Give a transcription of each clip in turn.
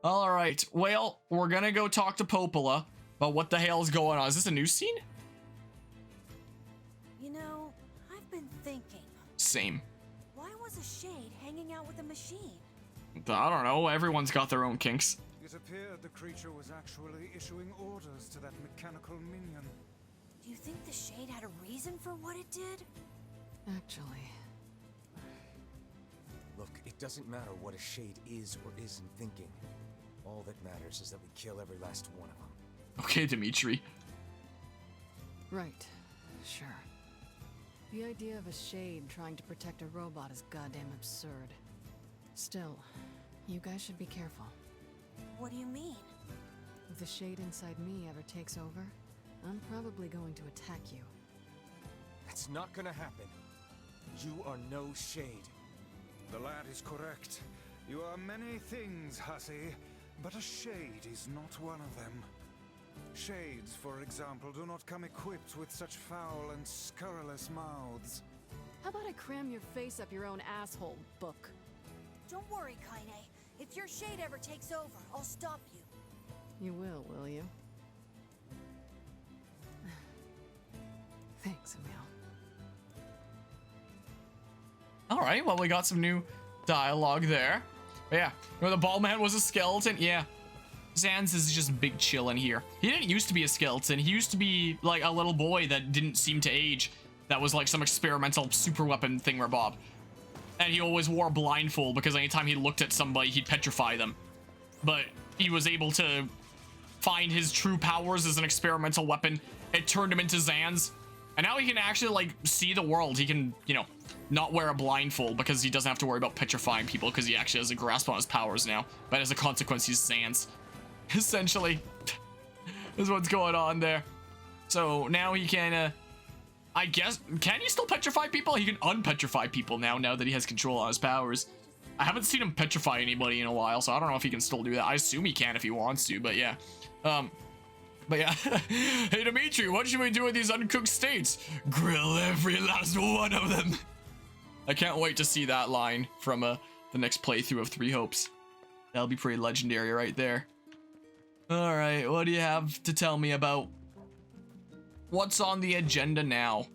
All right, well, we're gonna go talk to Popola about what the hell is going on. Is this a new scene? You know, I've been thinking. Same. Why was a shade hanging out with a machine? I don't know. Everyone's got their own kinks. It appeared the creature was actually issuing orders to that mechanical minion. Do you think the shade had a reason for what it did? Actually. Look, it doesn't matter what a shade is or isn't thinking. All that matters is that we kill every last one of them. Okay, Dimitri. Right. Sure. The idea of a shade trying to protect a robot is goddamn absurd. Still, you guys should be careful. What do you mean? If the shade inside me ever takes over, I'm probably going to attack you. That's not gonna happen. You are no shade. The lad is correct. You are many things, hussy, but a shade is not one of them. Shades, for example, do not come equipped with such foul and scurrilous mouths. How about I cram your face up your own asshole, book? Don't worry, Kaine. If your shade ever takes over, I'll stop you. You will you? Thanks, Emil. All right, well, we got some new dialogue there. But yeah, the bald man was a skeleton. Yeah. Sans is just big chillin' here. He didn't used to be a skeleton. He used to be like a little boy that didn't seem to age. That was like some experimental super weapon thingamabob. And he always wore a blindfold because anytime he looked at somebody, he'd petrify them. But he was able to find his true powers as an experimental weapon. It turned him into Sans. And now he can actually like see the world. He can, you know, not wear a blindfold because he doesn't have to worry about petrifying people because he actually has a grasp on his powers now. But as a consequence, he's Sans. Essentially, is what's going on there. So now he can, I guess, can he still petrify people? He can unpetrify people now that he has control on his powers. I haven't seen him petrify anybody in a while, so I don't know if he can still do that. I assume he can if he wants to, but yeah. But yeah. Hey, Dimitri, what should we do with these uncooked steaks? Grill every last one of them. I can't wait to see that line from the next playthrough of Three Hopes. That'll be pretty legendary right there. All right, what do you have to tell me about what's on the agenda now?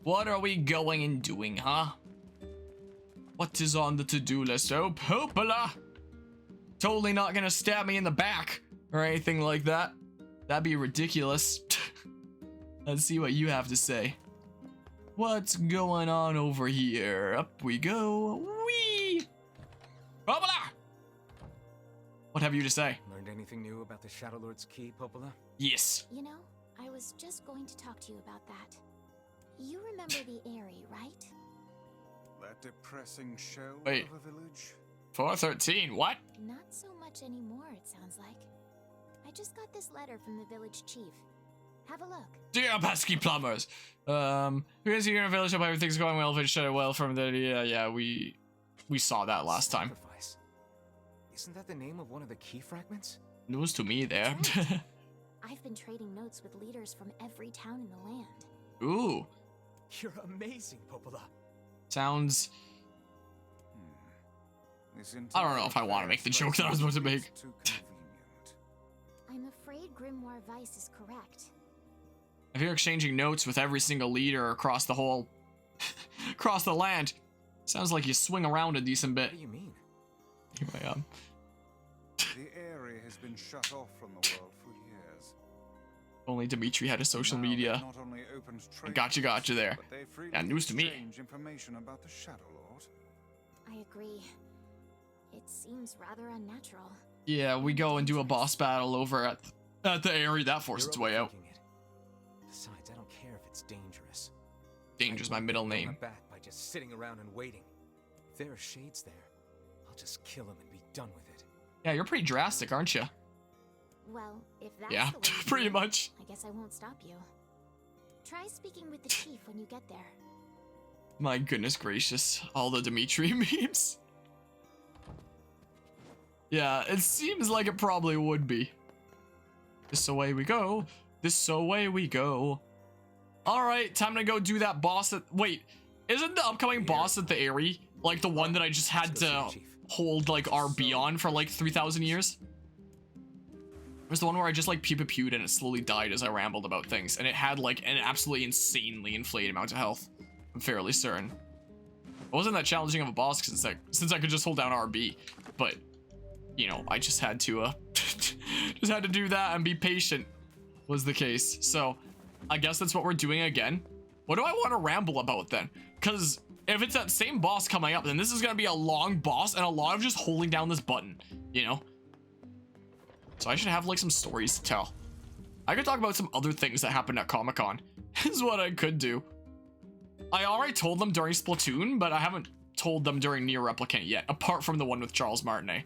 What are we going and doing, huh? What is on the to-do list? Oh, Popola! Totally not gonna stab me in the back or anything like that. That'd be ridiculous. Let's see what you have to say. What's going on over here? Up we go. Whee! Popola! What have you to say? Learned anything new about the Shadow Lord's key, Popola? Yes. You know, I was just going to talk to you about that. You remember the Eyrie, right? That depressing shell Wait. of a village? 413, what? Not so much anymore, it sounds like. I just got this letter from the village chief. Have a look. Dear pesky plumbers. Because you're in a village, hope everything's going well, but shut it well from the, yeah, we saw that last time. Sacrifice. Isn't that the name of one of the key fragments? News to me there. I've been trading notes with leaders from every town in the land. Ooh. You're amazing, Popola. Sounds... This I don't know if I want to make the joke that I was supposed to make. Too convenient. I'm afraid Grimoire Weiss is correct. If you're exchanging notes with every single leader across the whole... across the land, sounds like you swing around a decent bit. What do you mean? Here I am. The area has been shut off from the world for years. Only Dimitri had a social Now media. they've not only opened trade Gotcha there. but they freely Yeah, news to me. exchange information about the Shadow Lord. I agree. It seems rather unnatural. Yeah, we go and do a boss battle over at the area. That forced its way out. You're overthinking it. Besides, I don't care if it's dangerous. Danger's my middle I'm name. back by just sitting around and waiting. If there are shades there, I'll just kill him and be done with it. Yeah, you're pretty drastic, aren't you? Well, if that's Yeah, the way you pretty feel, much. I guess I won't stop you. Try speaking with the chief when you get there. My goodness gracious, all the Dimitri memes. Yeah, it seems like it probably would be. This away we go. This away we go. All right, time to go do that boss at... Wait, isn't the upcoming boss at the Eyrie like the one that I just had to hold like RB on for like 3,000 years. It was the one where I just like pew-pewed and it slowly died as I rambled about things, and it had like an absolutely insanely inflated amount of health. I'm fairly certain. It wasn't that challenging of a boss since I could just hold down RB, but you know, I just had to just had to do that and be patient was the case. So I guess that's what we're doing again. What do I want to ramble about then? Because if it's that same boss coming up, then this is going to be a long boss and a lot of just holding down this button, you know? So I should have like some stories to tell. I could talk about some other things that happened at Comic-Con is what I could do. I already told them during Splatoon, but I haven't told them during NieR Replicant yet, apart from the one with Charles Martinet.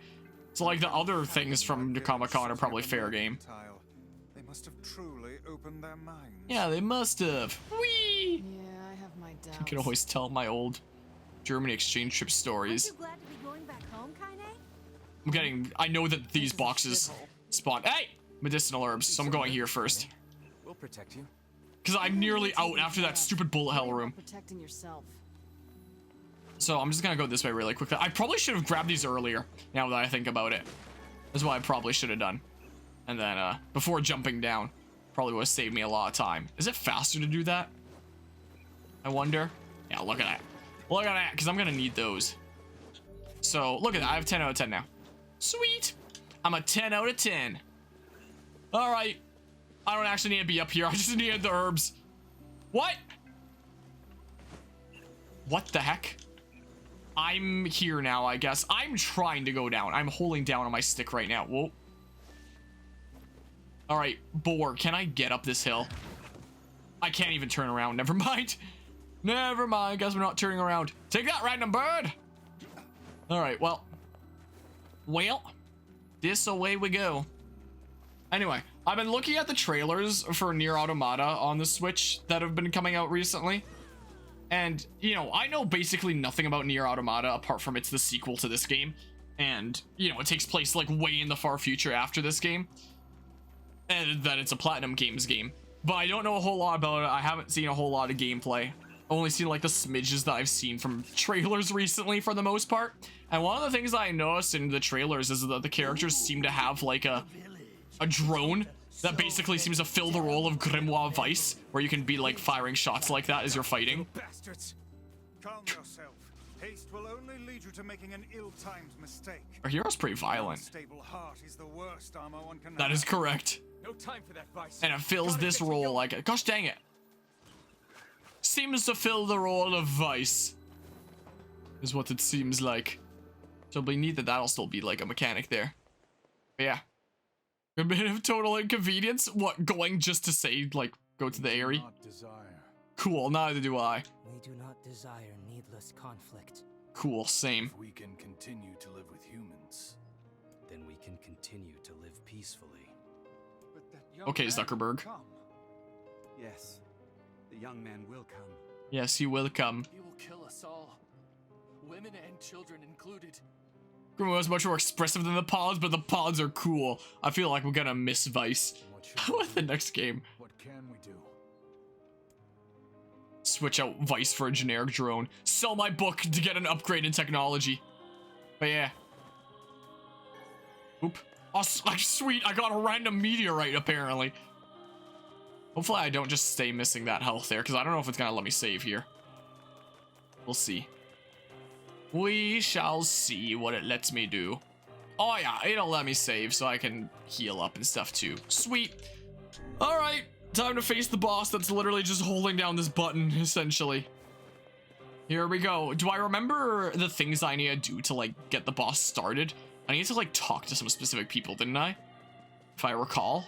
So like the other things from the Comic-Con are probably fair game. They must have truly opened their minds. Yeah, they must have. Whee! Yeah, I have my doubts. I can always tell my old Germany exchange trip stories. Aren't you glad to be going back home, Kaine? I know that these boxes spawn. Hey! Medicinal herbs, so I'm going here first. We'll protect you. Because I'm nearly out after that stupid bullet hell room. Protecting yourself. So I'm just gonna go this way really quickly. I probably should have grabbed these earlier, now that I think about it. That's what I probably should have done. And then, before jumping down, probably would have saved me a lot of time. Is it faster to do that? I wonder. Yeah, look at that. Look at that, because I'm gonna need those. So, look at that. I have 10 out of 10 now. Sweet! I'm a 10 out of 10. Alright. I don't actually need to be up here. I just needed the herbs. What? What the heck? I'm here now, I guess. I'm trying to go down. I'm holding down on my stick right now. Whoa. Alright, boar, can I get up this hill? I can't even turn around. Never mind. Never mind. Guess we're not turning around. Take that, random bird! Alright, well. This away we go. Anyway, I've been looking at the trailers for NieR Automata on the Switch that have been coming out recently. And, you know, I know basically nothing about NieR Automata apart from it's the sequel to this game. And, you know, it takes place like way in the far future after this game. And that it's a Platinum Games game. But I don't know a whole lot about it. I haven't seen a whole lot of gameplay. Only seen like the smidges that I've seen from trailers recently for the most part. And one of the things I noticed in the trailers is that the characters seem to have like a drone that basically seems to fill the role of Grimoire Vice, where you can be like firing shots like that as you're fighting. Bastards! Calm yourself. Haste will only lead you to making an ill-timed mistake. Our hero's pretty violent. Unstable heart is the worst armor one can That is correct. No time for that, Vice. And it fills this role like it. Gosh dang it. Seems to fill the role of Vice. Is what it seems like. So it'll be neat that that'll still be like a mechanic there. But yeah. A bit of total inconvenience. What, going just to say, like, go to the area? Cool, neither do I. We do not desire needless conflict. Cool, same. If we can continue to live with humans, then we can continue to live peacefully. But that young Okay, man Zuckerberg. will come. Yes, the young man will come. Yes, he will come. He will kill us all, women and children included. Grimoire was much more expressive than the pods, but the pods are cool. I feel like we're gonna miss Vice. With the next game. What can we do? Switch out Vice for a generic drone. Sell my book to get an upgrade in technology. But yeah. Oop. Oh, sweet. I got a random meteorite, apparently. Hopefully I don't just stay missing that health there, because I don't know if it's gonna let me save here. We'll see. We shall see what it lets me do. Oh yeah, it'll let me save so I can heal up and stuff too. Sweet. Alright, time to face the boss that's literally just holding down this button, essentially. Here we go. Do I remember the things I need to do to, like, get the boss started? I need to, like, talk to some specific people, didn't I? If I recall.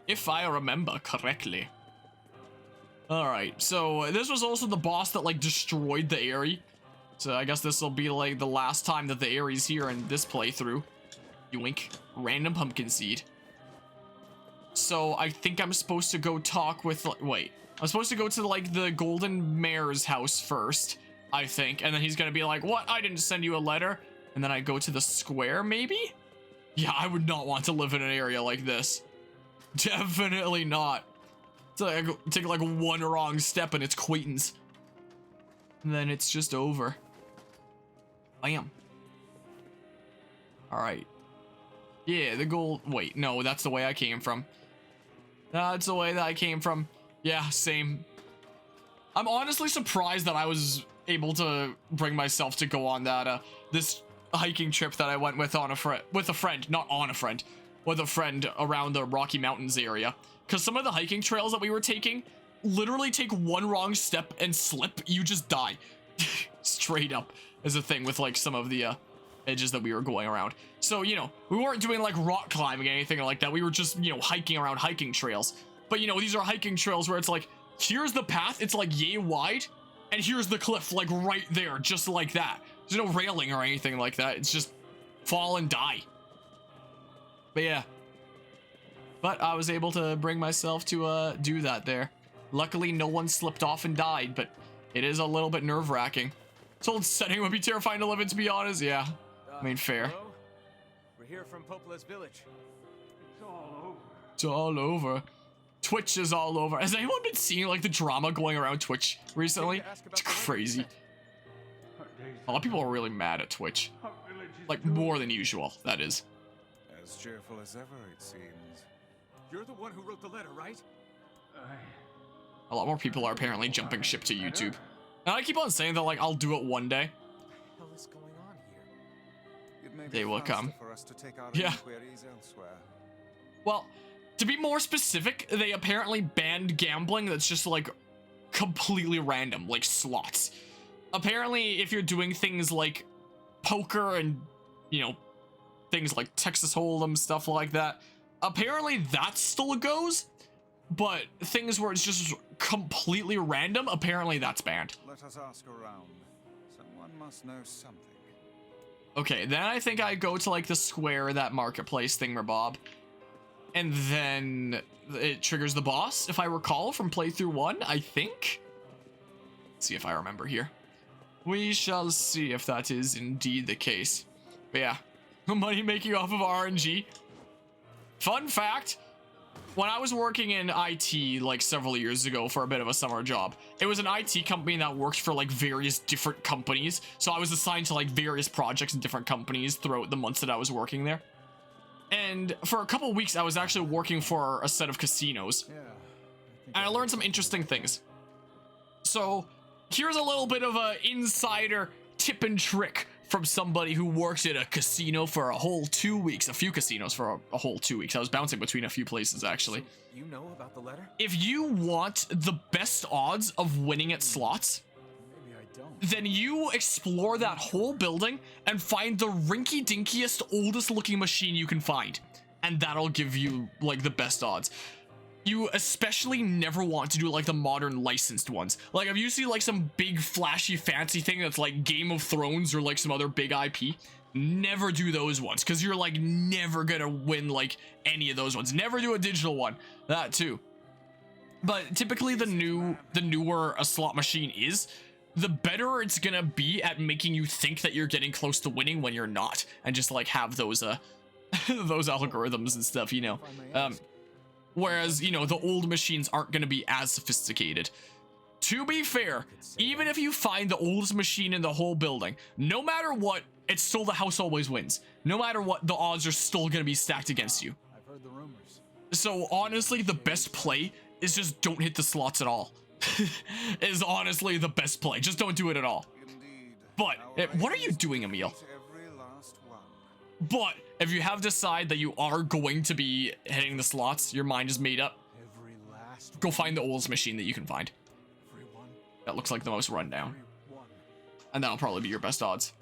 If I remember correctly. Alright, so this was also the boss that, like, destroyed the area. So I guess this will be like the last time that the Ares here in this playthrough. Yoink. Random pumpkin seed. So I think I'm supposed to go talk with, wait. I'm supposed to go to like the Golden Mayor's house first, I think. And then he's gonna be like, what? I didn't send you a letter. And then I go to the square, maybe? Yeah, I would not want to live in an area like this. Definitely not. So I take like one wrong step and it's Quaintance. And then it's just over. Bam. All right. Yeah, the gold. Wait, no, that's the way I came from. That's the way that I came from. Yeah, same. I'm honestly surprised that I was able to bring myself to go on that this hiking trip that I went with on a friend, with a friend around the Rocky Mountains area. Because some of the hiking trails that we were taking, literally take one wrong step and slip, you just die. Straight up is a thing with like some of the edges that we were going around. So, you know, we weren't doing like rock climbing or anything like that. We were just, you know, hiking around hiking trails. But, you know, these are hiking trails where it's like, here's the path, it's like yay wide, and here's the cliff, like right there, just like that. There's no railing or anything like that. It's just fall and die. But yeah. But I was able to bring myself to do that there. Luckily, no one slipped off and died, but it is a little bit nerve-wracking. This old setting would be terrifying to live in, to be honest. Yeah, I mean, fair. Hello? We're here from Popola's village. It's all over. It's all over. Twitch is all over. Has anyone been seeing like the drama going around Twitch recently? It's crazy. A lot of people are really mad at Twitch. Like more than usual, that is. As cheerful as ever, it seems. You're the one who wrote the letter, right? A lot more people are apparently jumping ship to YouTube. And I keep on saying that like I'll do it one day. What the hell is going on here? It may be They will faster come. for us to take our Yeah. inquiries elsewhere. Well, to be more specific, they apparently banned gambling that's just like completely random, like slots. Apparently, if you're doing things like poker and, you know, things like Texas Hold'em, stuff like that, apparently that still goes, but things where it's just completely random, apparently that's banned. Let us ask around. Someone must know something. Okay, then I think I go to like the square, that marketplace thingamabob, and then it triggers the boss, if I recall from playthrough 1, I think. Let's see if I remember here. We shall see if that is indeed the case. But yeah, money making off of RNG. Fun fact, when I was working in IT like several years ago for a bit of a summer job, it was an IT company that worked for like various different companies. So I was assigned to like various projects in different companies throughout the months that I was working there. And for a couple of weeks, I was actually working for a set of casinos. Yeah. And I learned some interesting things. So here's a little bit of a insider tip and trick from somebody who worked at a casino for a whole 2 weeks, a few casinos for a whole 2 weeks. I was bouncing between a few places, actually. So you know about the letter? If you want the best odds of winning at slots, Maybe I don't. then you explore that whole building and find the rinky-dinkiest, oldest-looking machine you can find. And that'll give you, like, the best odds. You especially never want to do like the modern licensed ones. Like if you see like some big flashy fancy thing that's like Game of Thrones or like some other big IP, never do those ones because you're like never gonna win like any of those ones. Never do a digital one. That too. But typically the newer a slot machine is, the better it's gonna be at making you think that you're getting close to winning when you're not, and just like have those those algorithms and stuff, you know. Whereas, you know, the old machines aren't going to be as sophisticated. To be fair, even if you find the oldest machine in the whole building, no matter what, it's still the house always wins. No matter what, the odds are still going to be stacked against you. I've heard the rumors. So honestly, the best play is just don't hit the slots at all. Is honestly the best play. Just don't do it at all. Indeed. But, what are you doing, Emil? Every last one. But if you have decided that you are going to be hitting the slots, your mind is made up, Every last go find the oldest machine that you can find. everyone. That looks like the most rundown. Everyone. And that'll probably be your best odds.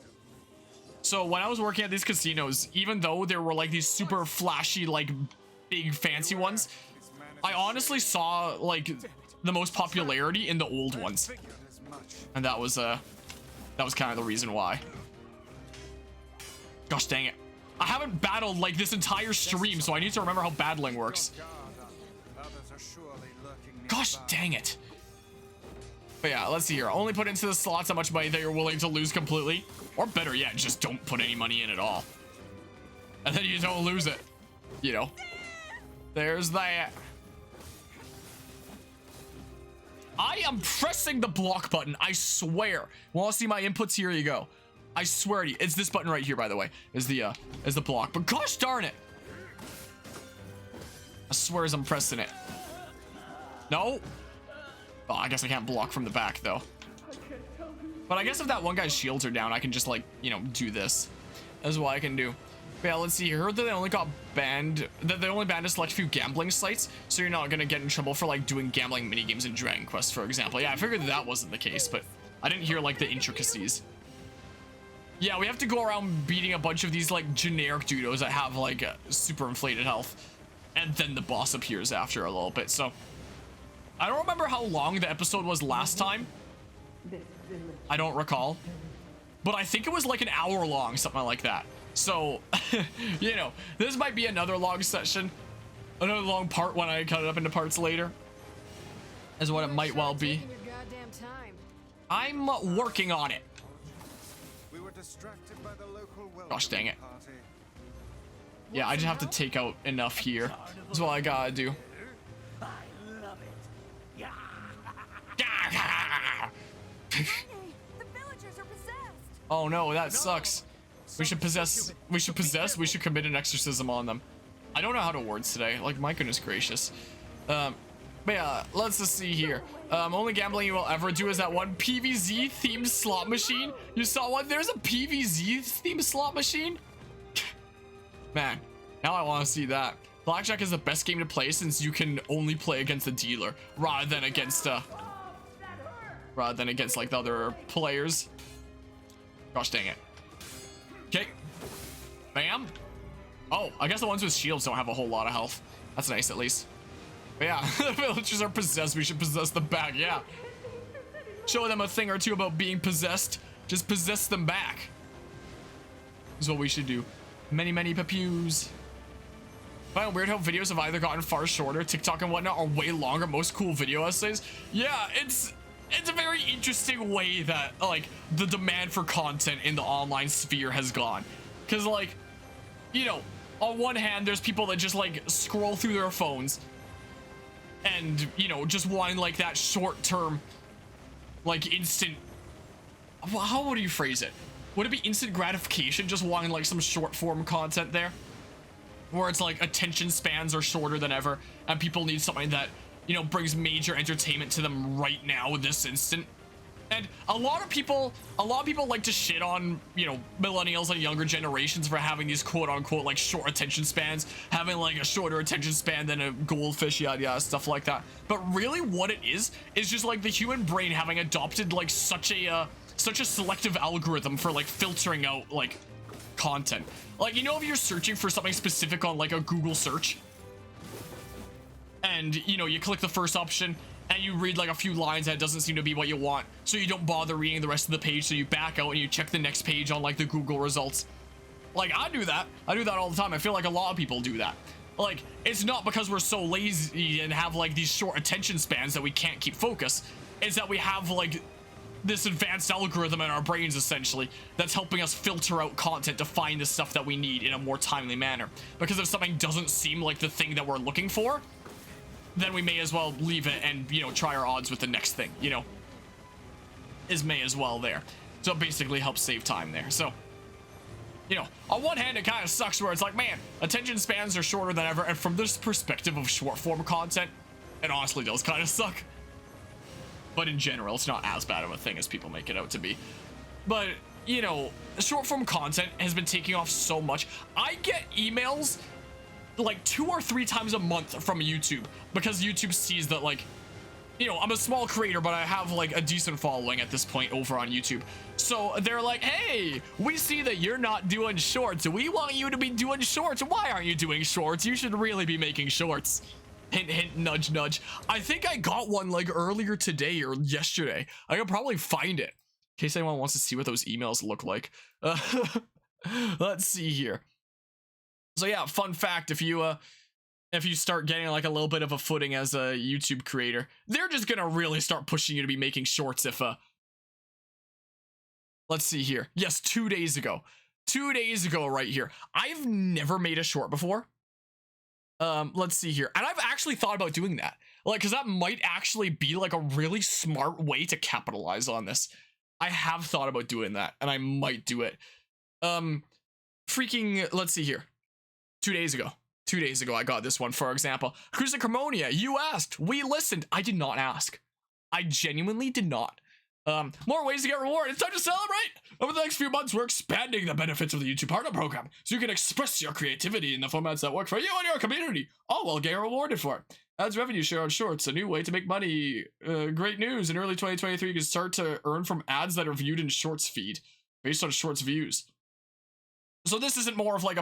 So when I was working at these casinos, even though there were like these super flashy, like big fancy ones, I honestly saw like the most popularity in the old ones. Figured as much. And that was kind of the reason why. Gosh dang it. I haven't battled like this entire stream, so I need to remember how battling works. Others are surely lurking Gosh nearby. dang it. But yeah, let's see here. Only put into the slots how much money that you're willing to lose completely. Or better yet, just don't put any money in at all. And then you don't lose it. You know. There's that. I am pressing the block button, I swear. Want to see my inputs? Here you go. I swear to you, it's this button right here, by the way, is the block. But gosh darn it. I swear as I'm pressing it. No. Oh, I guess I can't block from the back though. But I guess if that one guy's shields are down, I can just like, you know, do this. That's what I can do. But yeah, let's see here. I heard that they only got banned, that they only banned a select few gambling sites, so you're not gonna get in trouble for like doing gambling minigames in Dragon Quest, for example. Yeah, I figured that wasn't the case, but I didn't hear like the intricacies. Yeah, we have to go around beating a bunch of these like generic dudos that have like super inflated health, and then the boss appears after a little bit. So I don't remember how long the episode was last time. I don't recall, but I think it was like an hour long, something like that. So, you know, this might be another long session, another long part when I cut it up into parts later, is what it might well be. I'm working on it. We were distracted by the local Gosh dang it. party. Yeah, I just have to take out enough here. That's what I gotta do. The villagers are possessed. Oh no, that sucks. We should commit an exorcism on them. I don't know how to words today. Like, my goodness gracious. But yeah, let's just see here. Only gambling you will ever do is that one PvZ themed slot machine. You saw one? There's a PvZ themed slot machine? Man, now I want to see that. Blackjack is the best game to play since you can only play against the dealer rather than against like the other players. Gosh dang it. Okay. Bam. Oh, I guess the ones with shields don't have a whole lot of health. That's nice at least. But yeah, the villagers are possessed. We should possess them back. Yeah. Show them a thing or two about being possessed. Just possess them back. Is what we should do. Many, many papews. Find it weird how videos have either gotten far shorter, TikTok and whatnot are way longer, most cool video essays. Yeah, it's a very interesting way that like the demand for content in the online sphere has gone. Cause like, you know, on one hand, there's people that just like scroll through their phones and, you know, just wanting like that short term, like instant, how would you phrase it? Would it be instant gratification? Just wanting like some short form content there? Where it's like attention spans are shorter than ever and people need something that, you know, brings major entertainment to them right now, this instant. And a lot of people like to shit on, you know, millennials and younger generations for having these quote unquote like short attention spans, having like a shorter attention span than a goldfish, yada yada, stuff like that. But really what it is just like the human brain having adopted like such a selective algorithm for like filtering out like content. Like, you know, if you're searching for something specific on like a Google search, and you know, you click the first option and you read like a few lines that doesn't seem to be what you want, so you don't bother reading the rest of the page, so you back out and you check the next page on like the Google results. Like, I do that all the time. I feel like a lot of people do that. Like, it's not because we're so lazy and have like these short attention spans that we can't keep focus. It's that we have like this advanced algorithm in our brains essentially that's helping us filter out content to find the stuff that we need in a more timely manner. Because if something doesn't seem like the thing that we're looking for, then we may as well leave it and, you know, try our odds with the next thing, you know, is may as well there. So it basically helps save time there. So, you know, on one hand, it kind of sucks where it's like, man, attention spans are shorter than ever. And from this perspective of short form content, it honestly does kind of suck. But in general, it's not as bad of a thing as people make it out to be. But, you know, short form content has been taking off so much. I get emails like 2 or 3 times a month from YouTube because YouTube sees that, like, you know, I'm a small creator, but I have like a decent following at this point over on YouTube. So they're like, hey, we see that you're not doing shorts. We want you to be doing shorts. Why aren't you doing shorts? You should really be making shorts. Hint, hint, nudge, nudge. I think I got one like earlier today or yesterday. I could probably find it in case anyone wants to see what those emails look like. Let's see here. So yeah, fun fact, if you start getting like a little bit of a footing as a YouTube creator, they're just gonna really start pushing you to be making shorts if let's see here. Yes, 2 days ago. 2 days ago right here. I've never made a short before. Let's see here. And I've actually thought about doing that. Like, cause that might actually be like a really smart way to capitalize on this. I have thought about doing that, and I might do it. Freaking, let's see here. 2 days ago, I got this one, for example. Cruiser Cremonia, you asked. We listened. I did not ask. I genuinely did not. More ways to get rewarded. It's time to celebrate. Over the next few months, we're expanding the benefits of the YouTube Partner Program so you can express your creativity in the formats that work for you and your community, all while getting rewarded for it. Adds revenue share on shorts, a new way to make money. Great news. In early 2023, you can start to earn from ads that are viewed in shorts feed based on shorts views. So this isn't more of like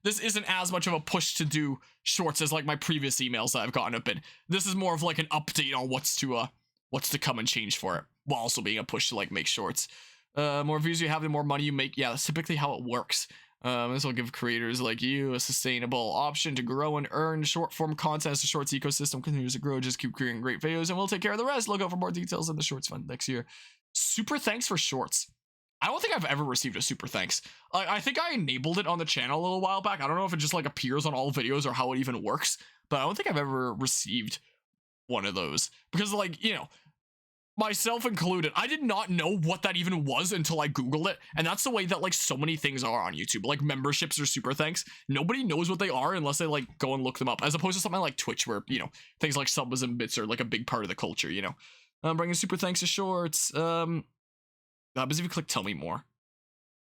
this isn't as much of a push to do shorts as like my previous emails that I've gotten have been. This is more of like an update on what's to come and change for it, while also being a push to like make shorts. More views you have, the more money you make. Yeah, that's typically how it works. This will give creators like you a sustainable option to grow and earn short form content as the shorts ecosystem continues to grow. Just keep creating great videos and we'll take care of the rest. Look out for more details in the shorts fund next year. Super thanks for shorts. I don't think I've ever received a super thanks. I think I enabled it on the channel a little while back. I don't know if it just like appears on all videos or how it even works, but I don't think I've ever received one of those because, like, you know, myself included, I did not know what that even was until I Googled it. And that's the way that like so many things are on YouTube, like memberships or super thanks. Nobody knows what they are unless they like go and look them up, as opposed to something like Twitch where, you know, things like subs and bits are like a big part of the culture, you know. Bringing super thanks to shorts. How happens if you click tell me more?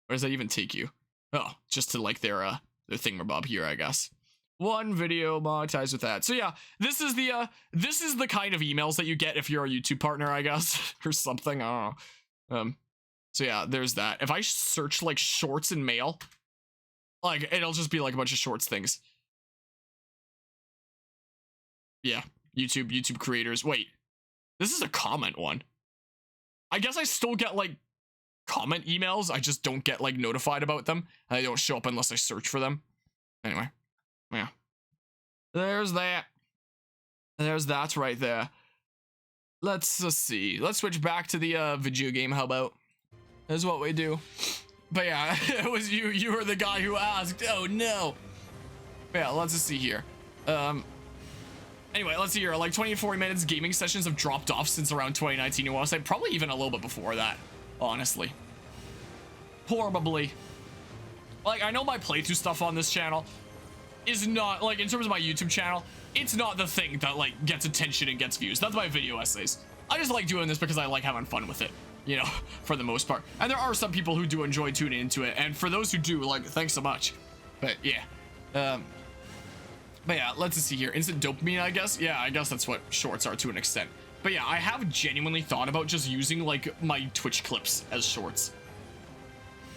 Where does that even take you? Oh, just to like their thingamabob here, I guess. One video monetized with that. So yeah, this is the kind of emails that you get if you're a YouTube partner, I guess, or something. I don't know. So yeah, there's that. If I search like shorts in mail, like it'll just be like a bunch of shorts things. Yeah, YouTube creators. Wait, this is a comment one. I guess I still get like comment emails. I just don't get like notified about them. And they don't show up unless I search for them. Anyway, yeah. There's that. There's that right there. Let's see. Let's switch back to the video game. How about? That's what we do. But yeah, it was you. You were the guy who asked. Oh no. But yeah, let's just see here. Anyway, let's see here. Like 20 to 40 minutes gaming sessions have dropped off since around 2019. You want to say probably even a little bit before that, honestly. Probably. Like, I know my playthrough stuff on this channel is not, like, in terms of my YouTube channel, it's not the thing that, like, gets attention and gets views. That's my video essays. I just like doing this because I like having fun with it, you know, for the most part. And there are some people who do enjoy tuning into it. And for those who do, like, thanks so much. But, yeah. But yeah, let's see here. Instant dopamine, I guess. Yeah, I guess that's what shorts are to an extent. But yeah, I have genuinely thought about just using like my Twitch clips as shorts.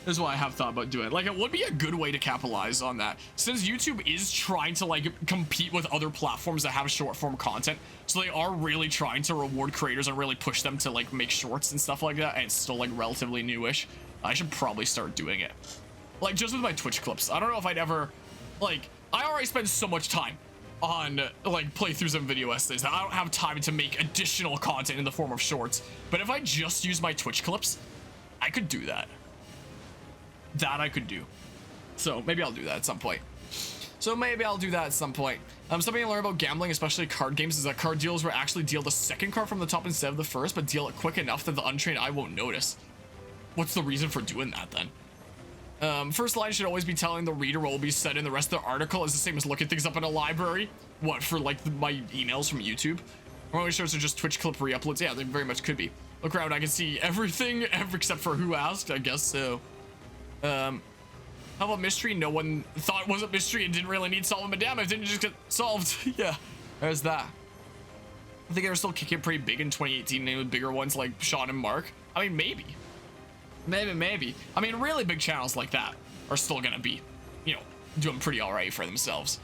This is what I have thought about doing. Like, it would be a good way to capitalize on that, since YouTube is trying to like compete with other platforms that have short form content. So they are really trying to reward creators and really push them to like make shorts and stuff like that. And it's still like relatively newish. I should probably start doing it. Like just with my Twitch clips. I don't know if I'd ever like, I already spend so much time on like playthroughs and video essays that I don't have time to make additional content in the form of shorts. But if I just use my Twitch clips, I could do that. That I could do. So maybe I'll do that at some point. Something I learned about gambling, especially card games, is that card dealers will actually deal the second card from the top instead of the first, but deal it quick enough that the untrained eye won't notice. What's the reason for doing that then? First line should always be telling the reader what will be said in the rest of the article. Is the same as looking things up in a library. What, for like my emails from YouTube? Or only shorts are just Twitch clip re-uploads. Yeah, they very much could be. Look around, I can see everything except for who asked, I guess so. How about mystery? No one thought it wasn't mystery and didn't really need solving, but damn, it didn't just get solved. Yeah, there's that. I think they were still kicking pretty big in 2018 with bigger ones like Sean and Mark. I mean, maybe. Maybe. I mean, really big channels like that are still gonna be, you know, doing pretty alright for themselves.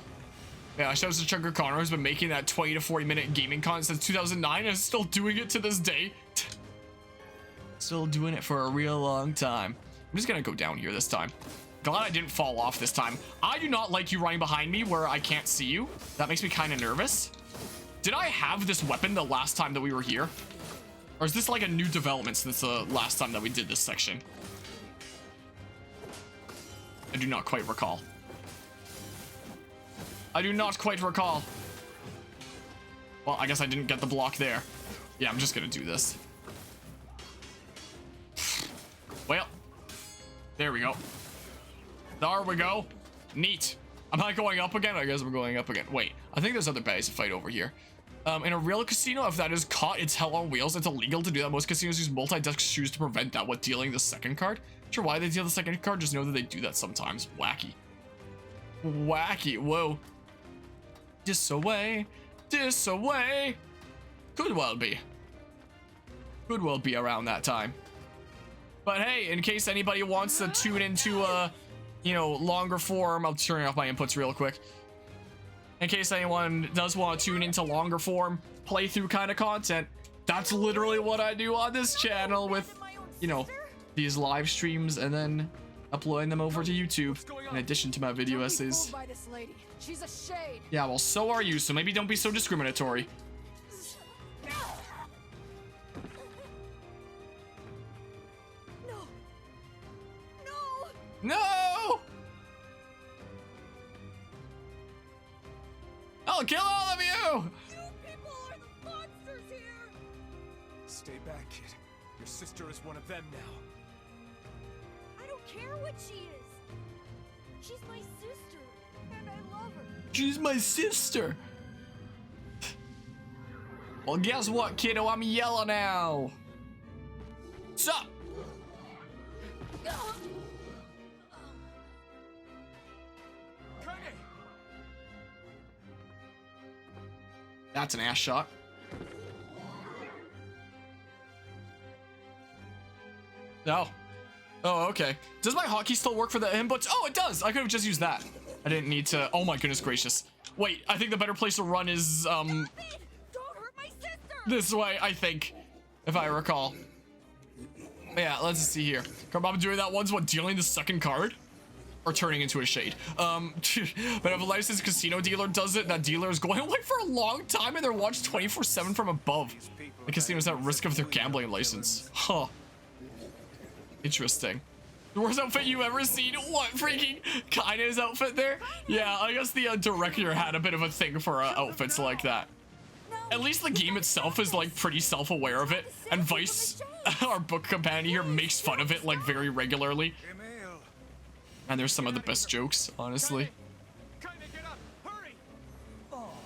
Yeah, shout out to Chunker Connor, who's been making that 20 to 40 minute gaming content since 2009 and is still doing it to this day. Still doing it for a real long time. I'm just gonna go down here this time. Glad I didn't fall off this time. I do not like you running behind me where I can't see you. That makes me kind of nervous. Did I have this weapon the last time that we were here? Or is this like a new development since the last time that we did this section? I do not quite recall. Well, I guess I didn't get the block there. Yeah, I'm just gonna do this. Well, there we go. There we go. Neat. I'm not going up again. I guess I'm going up again. Wait, I think there's other baddies to fight over here. In a real casino, if that is caught, it's hell on wheels. It's illegal to do that. Most casinos use multi-desk shoes to prevent that with dealing the second card. Not sure why they deal the second card, just know that they do that sometimes. Wacky. Wacky. Whoa. Disaway. Disaway. Could well be. Could well be around that time. But hey, in case anybody wants to tune into you know, longer form, I'll turn off my inputs real quick. In case anyone does want to tune into longer form playthrough kind of content, that's literally what I do on this channel with, you know, these live streams and then uploading them over to YouTube in addition to my video essays. She's a shade. Yeah, well, so are you, so maybe don't be so discriminatory. No! I'll kill all of you! You people are the monsters here! Stay back, kid. Your sister is one of them now. I don't care what she is. She's my sister, and I love her. She's my sister. Well, guess what, kiddo? I'm yellow now. Sup? That's an ass shot. No. Oh, okay. Does my hotkey still work for the inputs? Oh, it does. I could have just used that. I didn't need to. Oh my goodness gracious. Wait, I think the better place to run is Don't hurt my sister! this way, I think, if I recall. Yeah, let's see here. Come on, doing that one's what, dealing the second card? Or turning into a shade. But if a licensed casino dealer does it, that dealer is going away for a long time and they're watched 24/7 from above. The casino's at risk of their gambling license. Huh. Interesting. The worst outfit you ever seen? What, freaking Kaine's outfit there? Yeah, I guess the director had a bit of a thing for outfits like that. At least the game itself is like pretty self-aware of it, and Vice, our book companion here, makes fun of it like very regularly. And there's some of the best jokes, honestly.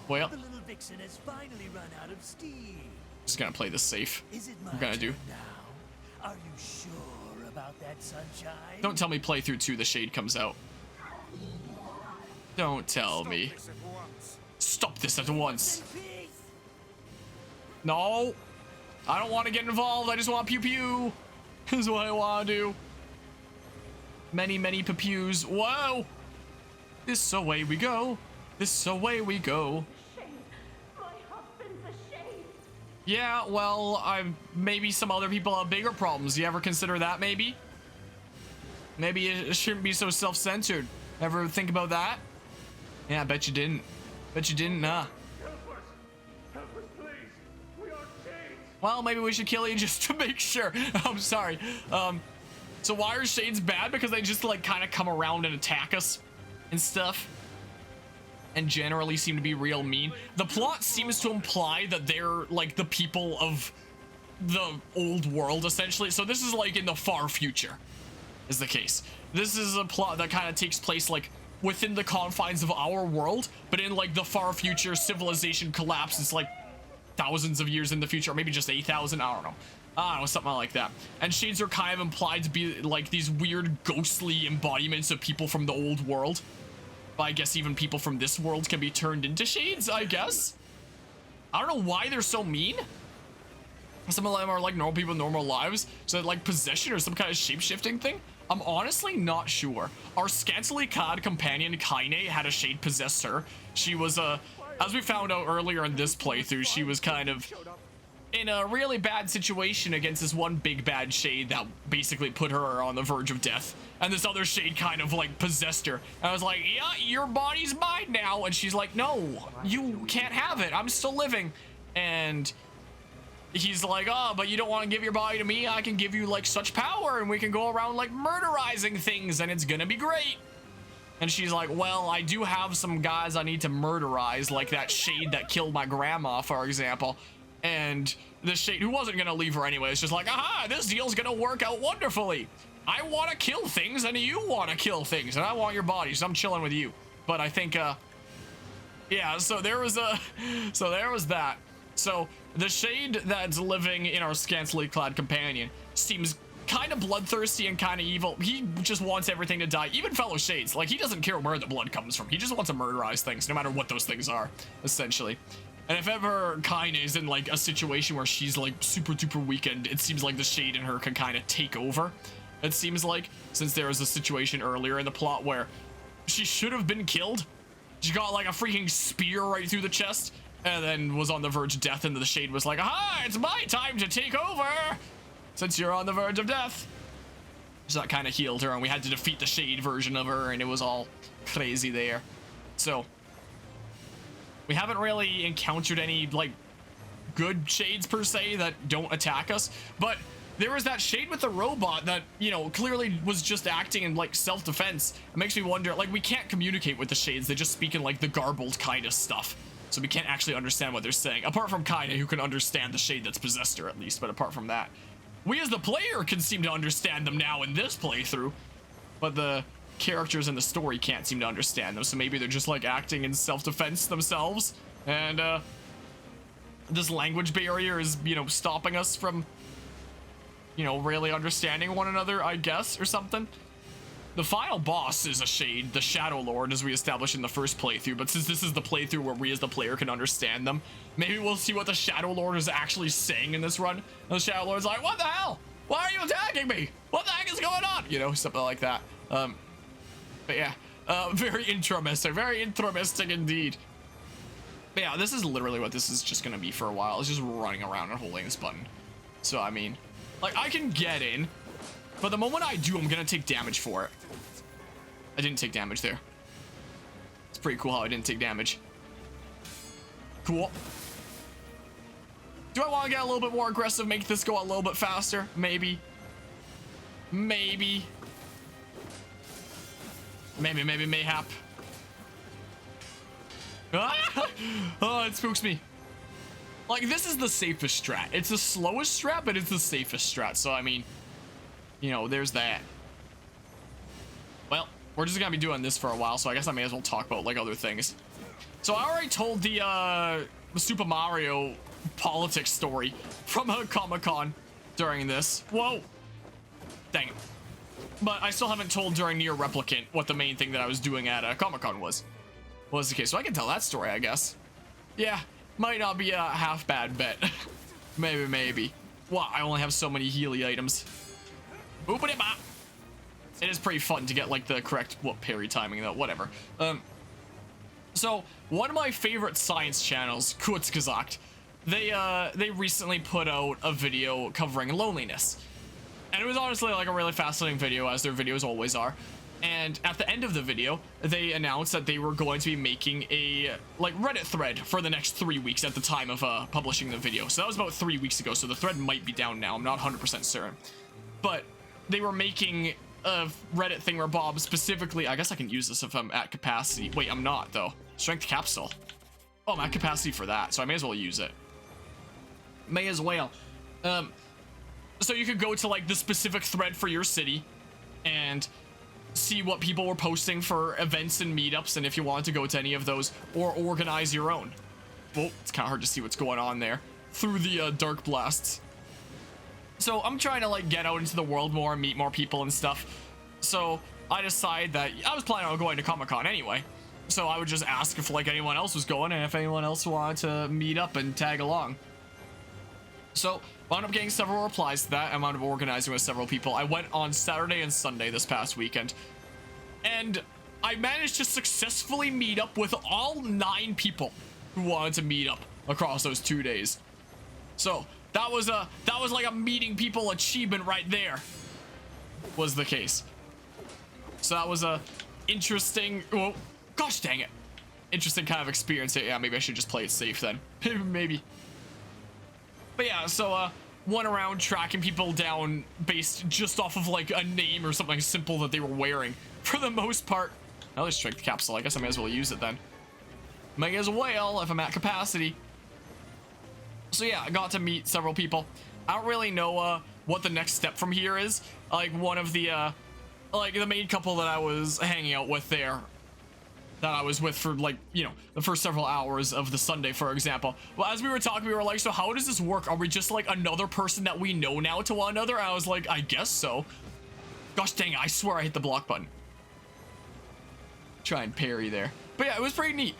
Well, the little vixen has finally run out of steam. Just gonna play this safe. Is it my I'm gonna do. turn now? Are you sure about that, sunshine? Don't tell me playthrough 2 the shade comes out. Don't tell me. Stop this at once. No, I don't want to get involved. I just want pew pew. This is what I want to do. Many, many pews. Whoa! This away we go. This away we go. Yeah, well, maybe some other people have bigger problems. You ever consider that, maybe? Maybe it shouldn't be so self-centered. Ever think about that? Yeah, I bet you didn't. Bet you didn't, huh? Help us, please. We are shades. Well, maybe we should kill you just to make sure. I'm sorry. So why are shades bad? Because they just like kind of come around and attack us and stuff. And generally seem to be real mean. The plot seems to imply that they're like the people of the old world, essentially. So this is like in the far future is the case. This is a plot that kind of takes place like within the confines of our world, but in like the far future, civilization collapses like thousands of years in the future, or maybe just 8,000, I don't know, something like that. And shades are kind of implied to be like these weird ghostly embodiments of people from the old world. But I guess even people from this world can be turned into shades, I guess. I don't know why they're so mean. Some of them are like normal people with normal lives. So like possession or some kind of shape-shifting thing? I'm honestly not sure. Our scantily clad companion Kaine had a shade possess her. She was as we found out earlier in this playthrough, she was kind of in a really bad situation against this one big bad shade that basically put her on the verge of death. And this other shade kind of like possessed her. And I was like, yeah, your body's mine now. And she's like, no, you can't have it. I'm still living. And he's like, oh, but you don't want to give your body to me. I can give you like such power and we can go around like murderizing things and it's gonna be great. And she's like, well, I do have some guys I need to murderize, like that shade that killed my grandma, for example. And this shade, who wasn't gonna leave her anyway, is just like, aha, this deal's gonna work out wonderfully. I want to kill things and you want to kill things and I want your body, so I'm chilling with you. But I think, yeah, so there was that. So the shade that's living in our scantily clad companion seems kind of bloodthirsty and kind of evil. He just wants everything to die, even fellow shades. Like, he doesn't care where the blood comes from. He just wants to murderize things, no matter what those things are, essentially. And if ever Kaine is in like a situation where she's like super duper weakened, it seems like the shade in her can kind of take over. It seems like, since there was a situation earlier in the plot where she should have been killed. She got like a freaking spear right through the chest and then was on the verge of death, and the shade was like, aha, it's my time to take over since you're on the verge of death. So that kind of healed her, and we had to defeat the shade version of her, and it was all crazy there. So we haven't really encountered any like good shades per se that don't attack us, but there was that shade with the robot that, you know, clearly was just acting in like self-defense. It makes me wonder, like, we can't communicate with the shades. They just speak in like the garbled kind of stuff, so we can't actually understand what they're saying, apart from Kaine, who can understand the shade that's possessed her at least. But apart from that, we as the player can seem to understand them now in this playthrough, but the characters in the story can't seem to understand them. So maybe they're just like acting in self-defense themselves, and this language barrier is, you know, stopping us from, you know, really understanding one another, I guess, or something. The final boss is a shade, the Shadow Lord, as we established in the first playthrough, but since this is the playthrough where we as the player can understand them, maybe we'll see what the Shadow Lord is actually saying in this run. And the Shadow Lord's like, what the hell? Why are you attacking me? What the heck is going on? You know, something like that. But yeah, very interesting indeed. But yeah, this is literally what this is just gonna be for a while. It's just running around and holding this button. So, I mean, like, I can get in, but the moment I do, I'm gonna take damage for it. I didn't take damage there. It's pretty cool how I didn't take damage. Cool. Do I want to get a little bit more aggressive, make this go a little bit faster? Maybe. Maybe. Mayhap. Ah! Oh, it spooks me. Like, this is the safest strat. It's the slowest strat, but it's the safest strat. So, I mean, you know, there's that. Well, we're just gonna be doing this for a while, so I guess I may as well talk about, like, other things. So, I already told the Super Mario politics story from a Comic-Con during this. Whoa! Dang it. But I still haven't told during NieR Replicant what the main thing that I was doing at Comic-Con was the case. So I can tell that story, I guess. Yeah. Might not be a half bad bet. maybe. Wow, I only have so many Healy items. Boopity-bop. It is pretty fun to get like the correct parry timing though. Whatever. So one of my favorite science channels, Kurzgesagt, they recently put out a video covering loneliness, and it was honestly like a really fascinating video, as their videos always are. And at the end of the video, they announced that they were going to be making a like Reddit thread for the next 3 weeks at the time of publishing the video. So that was about 3 weeks ago. So the thread might be down now. I'm not 100% certain. But they were making a Reddit thingamabob specifically. I guess I can use this if I'm at capacity. Wait, I'm not though. Strength capsule. Oh, I'm at capacity for that, so I may as well use it. May as well. So you could go to like the specific thread for your city and see what people were posting for events and meetups, and if you wanted to go to any of those, or organize your own. Well, it's kind of hard to see what's going on there through the dark blasts. So I'm trying to like get out into the world more and meet more people and stuff. So I decided that I was planning on going to Comic-Con anyway, so I would just ask if like anyone else was going and if anyone else wanted to meet up and tag along. So I wound up getting several replies to that. I wound up organizing with several people. I went on Saturday and Sunday this past weekend, and I managed to successfully meet up with all 9 people who wanted to meet up across those 2 days. So that was like a meeting people achievement right there. Was the case. So that was a interesting, oh, gosh dang it, interesting kind of experience. Yeah, maybe I should just play it safe then. Maybe. But yeah, so went around tracking people down based just off of like a name or something simple that they were wearing for the most part. Another strength capsule. I guess I may as well use it then. May as well if I'm at capacity. So yeah, I got to meet several people. I don't really know what the next step from here is. Like one of the like the main couple that I was hanging out with there, that I was with for like, you know, the first several hours of the Sunday, for example. Well, as we were talking, we were like, so how does this work? Are we just like another person that we know now to one another? And I was like, I guess so. Gosh dang it, I swear I hit the block button. Try and parry there. But yeah, it was pretty neat.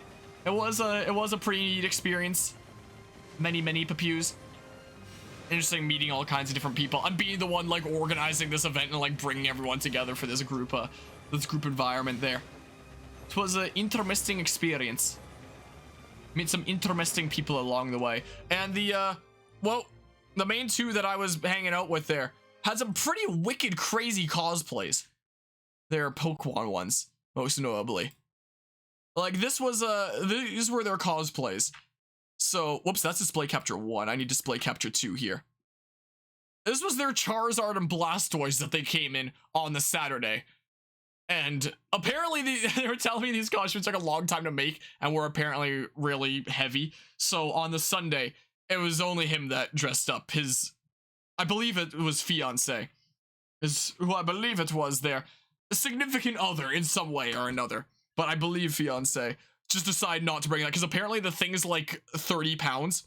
It was a pretty neat experience. Many pews. Interesting meeting all kinds of different people. I'm being the one like organizing this event and like bringing everyone together for this group environment there. It was an interesting experience. Met some interesting people along the way. And the main two that I was hanging out with there had some pretty wicked, crazy cosplays. They're Pokemon ones, most notably. Like these were their cosplays. So, whoops, that's display capture 1. I need display capture 2 here. This was their Charizard and Blastoise that they came in on the Saturday. And apparently they were telling me these costumes took a long time to make and were apparently really heavy. So on the Sunday, it was only him that dressed up. I believe it was fiance. Who I believe it was their significant other in some way or another. But I believe fiance just decided not to bring that because apparently the thing is like 30 pounds.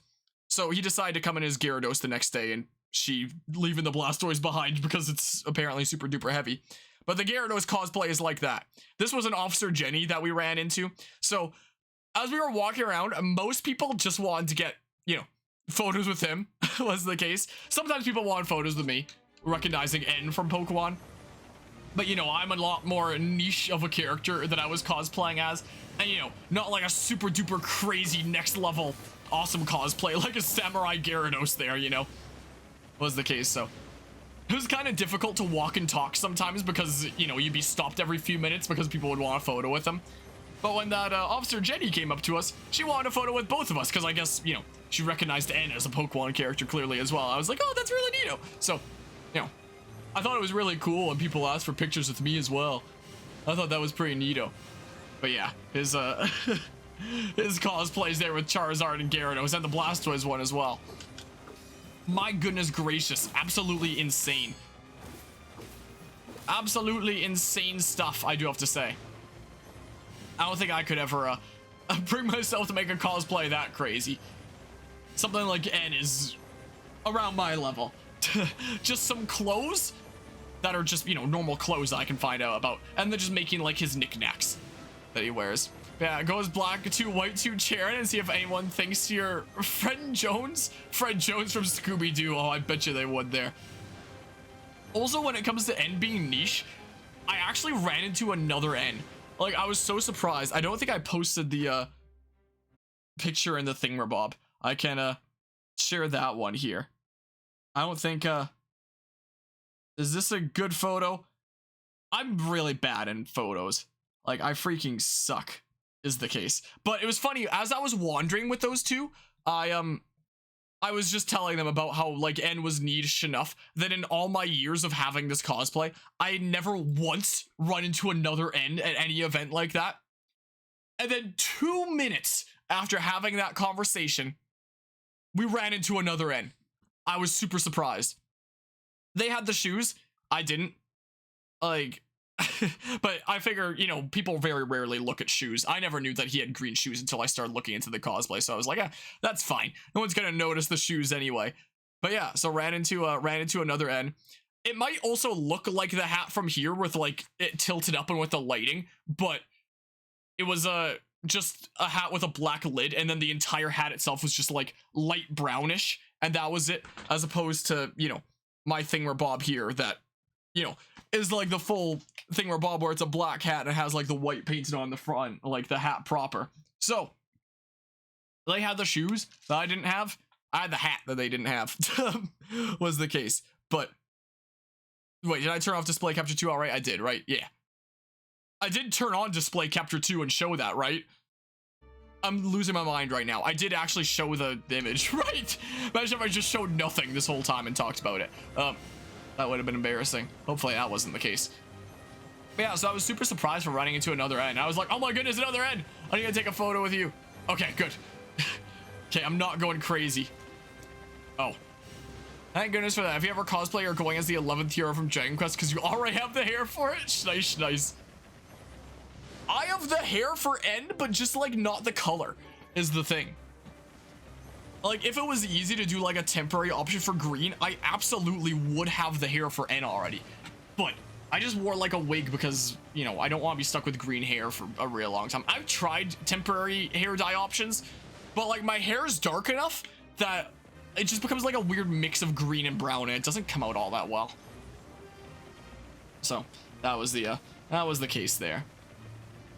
So he decided to come in as Gyarados the next day and she leaving the Blastoise behind because it's apparently super duper heavy. But the Gyarados cosplay is like that. This was an Officer Jenny that we ran into. So as we were walking around, most people just wanted to get, you know, photos with him was the case. Sometimes people wanted photos with me, recognizing N from Pokemon. But, you know, I'm a lot more niche of a character that I was cosplaying as. And, you know, not like a super duper crazy next level awesome cosplay like a Samurai Gyarados there, you know, was the case. So it was kind of difficult to walk and talk sometimes because, you know, you'd be stopped every few minutes because people would want a photo with them. But when that Officer Jenny came up to us, she wanted a photo with both of us because I guess, you know, she recognized N as a Pokemon character clearly as well. I was like, oh, that's really neato. So, you know, I thought it was really cool when people asked for pictures with me as well. I thought that was pretty neato. But yeah, his cosplays there with Charizard and Gyarados and the Blastoise one as well. My goodness gracious, absolutely insane. Absolutely insane stuff, I do have to say. I don't think I could ever bring myself to make a cosplay that crazy. Something like N is around my level. Just some clothes that are just, you know, normal clothes that I can find out about. And then just making like his knickknacks that he wears. Yeah, goes black to white to Charon and see if anyone thinks you're Fred Jones? Fred Jones from Scooby-Doo. Oh, I bet you they would there. Also, when it comes to N being niche, I actually ran into another N. Like, I was so surprised. I don't think I posted the picture in the thingamabob. I can share that one here. I don't think is this a good photo? I'm really bad in photos. Like, I freaking suck is the case. But it was funny, as I was wandering with those two, I was just telling them about how like N was niche enough that in all my years of having this cosplay, I had never once run into another N at any event like that. And then 2 minutes after having that conversation, we ran into another N. I was super surprised. They had the shoes. I didn't. Like, but I figure, you know, people very rarely look at shoes. I never knew that he had green shoes until I started looking into the cosplay. So I was like, that's fine. No one's gonna notice the shoes anyway. But yeah, so ran into another N. It might also look like the hat from here with like it tilted up and with the lighting, but it was just a hat with a black lid, and then the entire hat itself was just like light brownish, and that was it, as opposed to, you know, my thingamabob here that, you know, is like the full thingamabob where it's a black hat and it has like the white painted on the front, like the hat proper. So they had the shoes that I didn't have. I had the hat that they didn't have. Was the case. But wait, did I turn off display capture 2 alright? I did, right? Yeah. I did turn on display capture 2 and show that, right? I'm losing my mind right now. I did actually show the image, right? Imagine if I just showed nothing this whole time and talked about it. That would have been embarrassing. Hopefully that wasn't the case. But yeah, so I was super surprised for running into another N. I was like, oh my goodness, another N. I need to take a photo with you. Okay, good. Okay, I'm not going crazy. Oh. Thank goodness for that. If you ever cosplay or going as the 11th hero from Dragon Quest because you already have the hair for it. Nice. I have the hair for N, but just like not the color is the thing. Like if it was easy to do like a temporary option for green, I absolutely would have the hair for N already. But I just wore like a wig because, you know, I don't want to be stuck with green hair for a real long time. I've tried temporary hair dye options, but like my hair is dark enough that it just becomes like a weird mix of green and brown and it doesn't come out all that well. So that was the case there.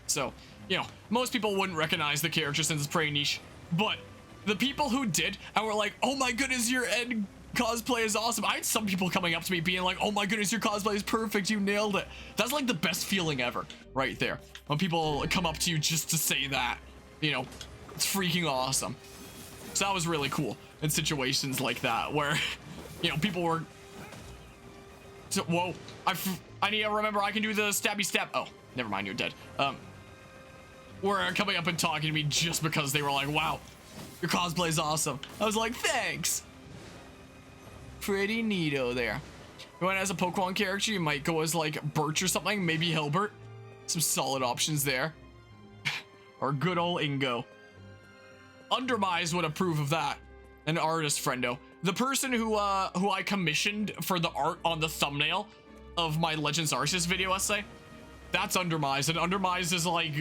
So, you know, most people wouldn't recognize the character since it's pretty niche, but the people who did and were like, oh my goodness, your Ed cosplay is awesome. I had some people coming up to me being like, oh my goodness, your cosplay is perfect. You nailed it. That's like the best feeling ever right there. When people come up to you just to say that, you know, it's freaking awesome. So that was really cool in situations like that where, you know, people were, so, whoa, I need to remember I can do the stabby stab. Oh, never mind. You're dead. Were coming up and talking to me just because they were like, wow, your cosplay is awesome. I was like, thanks. Pretty neato there. You went as a Pokemon character, you might go as like Birch or something, maybe Hilbert. Some solid options there. Or good old Ingo. Undermise would approve of that. An artist friendo. The person who I commissioned for the art on the thumbnail of my Legends Arceus video essay, that's Undermise. And Undermise is like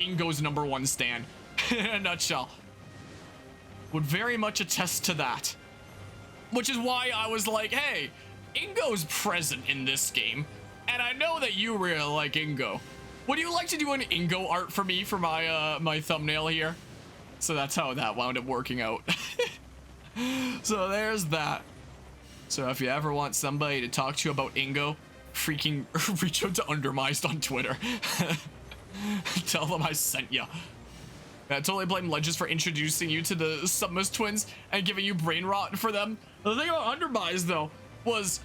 Ingo's #1 stan. In a nutshell. Would very much attest to that. Which is why I was like, hey, Ingo's present in this game, and I know that you really like Ingo. Would you like to do an Ingo art for me for my my thumbnail here? So that's how that wound up working out. So there's that. So if you ever want somebody to talk to you about Ingo, freaking reach out to Undermised on Twitter. Tell them I sent ya. I totally blame Legends for introducing you to the Submus twins and giving you brain rot for them. The thing about Undermise, though, was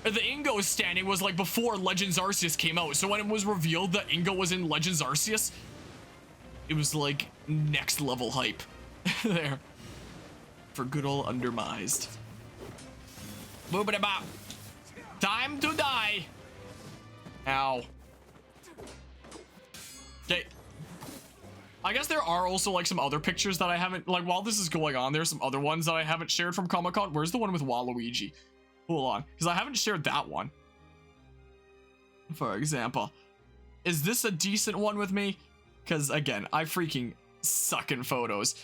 the Ingo standing was like before Legends Arceus came out. So when it was revealed that Ingo was in Legends Arceus, it was like next level hype there for good old Undermised. Boopity bop. Time to die. Ow. Okay. I guess there are also like some other pictures that I haven't, like while this is going on, there's some other ones that I haven't shared from Comic-Con. Where's the one with Waluigi? Hold on, because I haven't shared that one. For example, is this a decent one with me? Because again, I freaking suck in photos.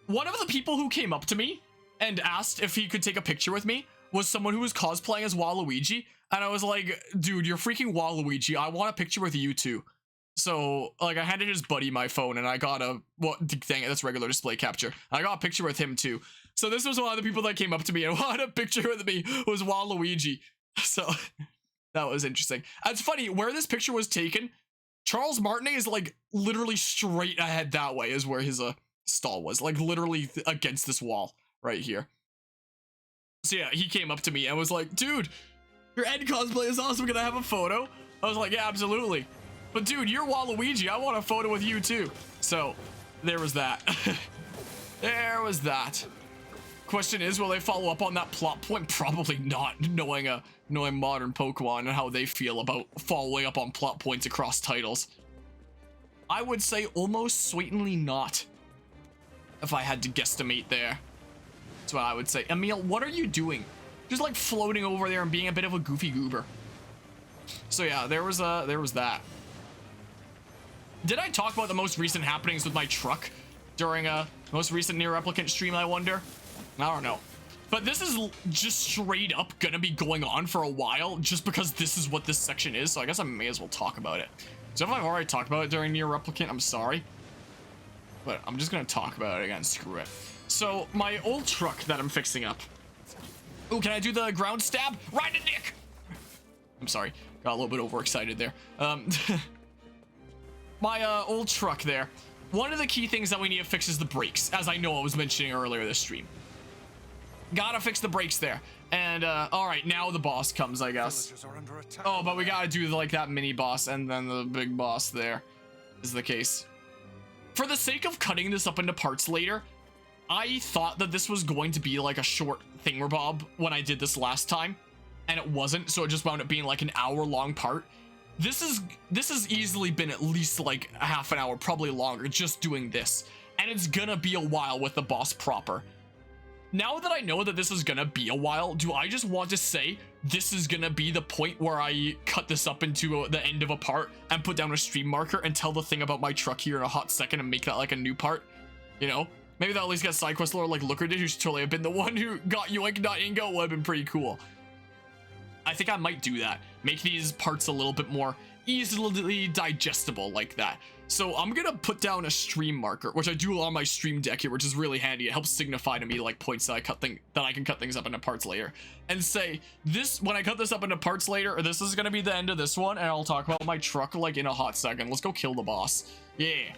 One of the people who came up to me and asked if he could take a picture with me was someone who was cosplaying as Waluigi. And I was like, dude, you're freaking Waluigi. I want a picture with you too. So, like, I handed his buddy my phone, and I got a, well, dang it, that's regular display capture. I got a picture with him, too. So this was one of the people that came up to me and wanted a picture with me was Waluigi. So, that was interesting. It's funny, where this picture was taken, Charles Martinet is, like, literally straight ahead that way is where his, stall was. Like, literally against this wall right here. So, yeah, he came up to me and was like, dude, your Ed cosplay is awesome. Can I have a photo? I was like, yeah, absolutely. But dude, you're Waluigi. I want a photo with you too. So there was that. There was that. Question is, will they follow up on that plot point? Probably not, knowing modern Pokemon and how they feel about following up on plot points across titles. I would say almost certainly not, if I had to guesstimate there. That's what I would say. Emil, what are you doing? Just like floating over there and being a bit of a goofy goober. So yeah, there was that. Did I talk about the most recent happenings with my truck during a most recent NieR Replicant stream, I wonder? I don't know. But this is just straight up gonna be going on for a while just because this is what this section is, so I guess I may as well talk about it. So if I've already talked about it during NieR Replicant, I'm sorry. But I'm just gonna talk about it again, screw it. So, my old truck that I'm fixing up. Ooh, can I do the ground stab? Right in the dick! I'm sorry, got a little bit overexcited there. My old truck there, one of the key things that we need to fix is the brakes, as I know I was mentioning earlier this stream. Gotta fix the brakes there. And all right, now the boss comes, I guess. Oh, but we gotta do like that mini boss and then the big boss there is the case. For the sake of cutting this up into parts later, I thought that this was going to be like a short thingamabob when I did this last time, and it wasn't, so it just wound up being like an hour-long part. This has easily been at least like a half an hour, probably longer, just doing this, and it's gonna be a while with the boss proper. Now that I know that this is gonna be a while, do I just want to say this is gonna be the point where I cut this up into the end of a part and put down a stream marker and tell the thing about my truck here in a hot second and make that like a new part? You know? Maybe they'll at least get side quest lore like Looker did, who should totally have been the one who got Yoink Not Ingo. Would have been pretty cool. I think I might do that. Make these parts a little bit more easily digestible like that. So I'm gonna put down a stream marker, which I do on my stream deck here, which is really handy. It helps signify to me like points that I can cut things up into parts later, and say this when I cut this up into parts later, or this is gonna be the end of this one, and I'll talk about my truck like in a hot second. Let's go kill the boss. Yeah.